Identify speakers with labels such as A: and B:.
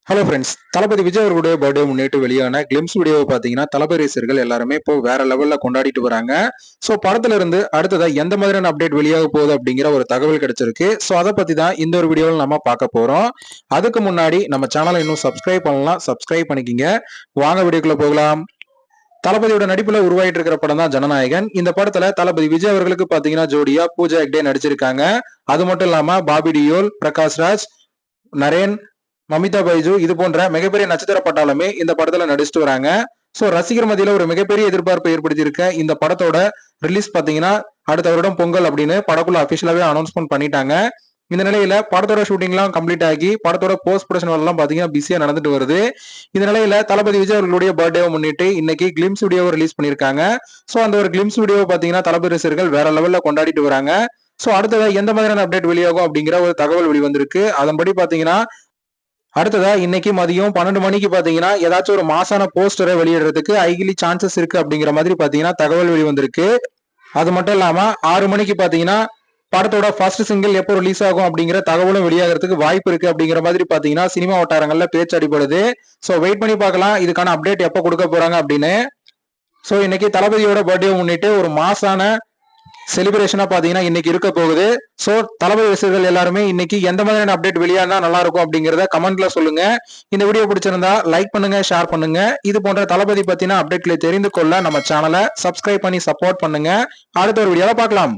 A: Hello friends, தளபதி விஜய் அவர்களுடைய birthday முன்னிட்டு வெளியான கிளிம்ஸ் வீடியோவை பார்த்தீங்கன்னா தளபதி ரசிகர்கள் எல்லாருமே இப்போ வேற லெவல்ல கொண்டாடிட்டு வராங்க. ஸோ படத்துல இருந்து அடுத்ததா எந்த மாதிரியான அப்டேட் வெளியாக போகுது அப்படிங்கிற ஒரு தகவல் கிடைச்சிருக்கு. ஸோ அதை பத்தி தான் இந்த ஒரு வீடியோவில் நம்ம பார்க்க போறோம். அதுக்கு முன்னாடி நம்ம சேனலை இன்னும் சப்ஸ்கிரைப் பண்ணலாம், சப்ஸ்கிரைப் பண்ணிக்கிங்க. வாங்க வீடியோக்குள்ள போகலாம். தளபதியோட நடிப்புல உருவாயிட்டு இருக்கிற படம் தான் ஜனநாயகன். இந்த படத்துல தளபதி விஜய் அவர்களுக்கு பாத்தீங்கன்னா ஜோடியா பூஜா ஹெக்டே நடிச்சிருக்காங்க. அது மட்டும் இல்லாம பாபி டியோல், பிரகாஷ் ராஜ், நரேன், மமிதா பைஜு இது போன்ற மிகப்பெரிய நட்சத்திர பட்டாளமே இந்த படத்துல நடிச்சிட்டு வராங்க. சோ ரசிகர் மத்தியில ஒரு மிகப்பெரிய எதிர்பார்ப்பை ஏற்படுத்தி இருக்க இந்த படத்தோட ரிலீஸ் பாத்தீங்கன்னா அடுத்த வருடம் பொங்கல் அப்படின்னு படக்குள்ள அபிஷியலாவே அனௌன்ஸ்மெண்ட் பண்ணிட்டாங்க. இந்த நிலையில படத்தோட ஷூட்டிங் எல்லாம் கம்ப்ளீட் ஆகி படத்தோட போஸ்ட் ப்ரொடக்ஷன் எல்லாம் பாத்தீங்கன்னா பிஸியா நடந்துட்டு வருது. இந்த நிலையில தளபதி விஜய் அவர்களுடைய பர்த்டேவை முன்னிட்டு இன்னைக்கு கிளிம்ஸ் வீடியோவை ரிலீஸ் பண்ணிருக்காங்க. சோ அந்த ஒரு கிளிம்ஸ் வீடியோ பாத்தீங்கன்னா தளபதி ரசிகர்கள் வேற லெவல்ல கொண்டாடிட்டு வராங்க. சோ அடுத்ததா எந்த மாதிரியான அப்டேட் வெளியாகும் அப்படிங்கிற ஒரு தகவல் வெளிவந்திருக்கு. அதன்படி பாத்தீங்கன்னா அடுத்ததா இன்னைக்கு மதியம் 12 மணிக்கு பாத்தீங்கன்னா ஏதாச்சும் ஒரு மாசான போஸ்டரை வெளியிடுறதுக்கு ஹைலி சான்சஸ் இருக்கு அப்படிங்கிற மாதிரி பாத்தீங்கன்னா தகவல் வெளிவந்திருக்கு. அது மட்டும் இல்லாம 6 மணிக்கு பாத்தீங்கன்னா படத்தோட ஃபர்ஸ்ட் சிங்கிள் எப்போ ரிலீஸ் ஆகும் அப்படிங்கிற தகவலும் வெளியாகிறதுக்கு வாய்ப்பு இருக்கு அப்படிங்கிற மாதிரி பாத்தீங்கன்னா சினிமா வட்டாரங்கள்ல பேச்சு அடிபடுது. சோ வெயிட் பண்ணி பார்க்கலாம் இதுக்கான அப்டேட் எப்போ கொடுக்க போறாங்க அப்படின்னு. சோ இன்னைக்கு தளபதியோட பர்த்டே முன்னிட்டு ஒரு மாசான செலிப்ரேஷனா பாத்தீங்கன்னா இன்னைக்கு இருக்க போகுது. சோ தளபதி ரசிகர்கள் எல்லாருமே இன்னைக்கு எந்த மாதிரியான அப்டேட் வெளியானா நல்லா இருக்கும் அப்படிங்கறத கமெண்ட்ல சொல்லுங்க. இந்த வீடியோ பிடிச்சிருந்தா லைக் பண்ணுங்க, ஷேர் பண்ணுங்க. இது போன்ற தளபதி பத்தின அப்டேட்களை தெரிந்து கொள்ள நம்ம சேனலை சப்ஸ்கிரைப் பண்ணி சப்போர்ட் பண்ணுங்க. அடுத்த ஒரு வீடியோல பார்க்கலாம்.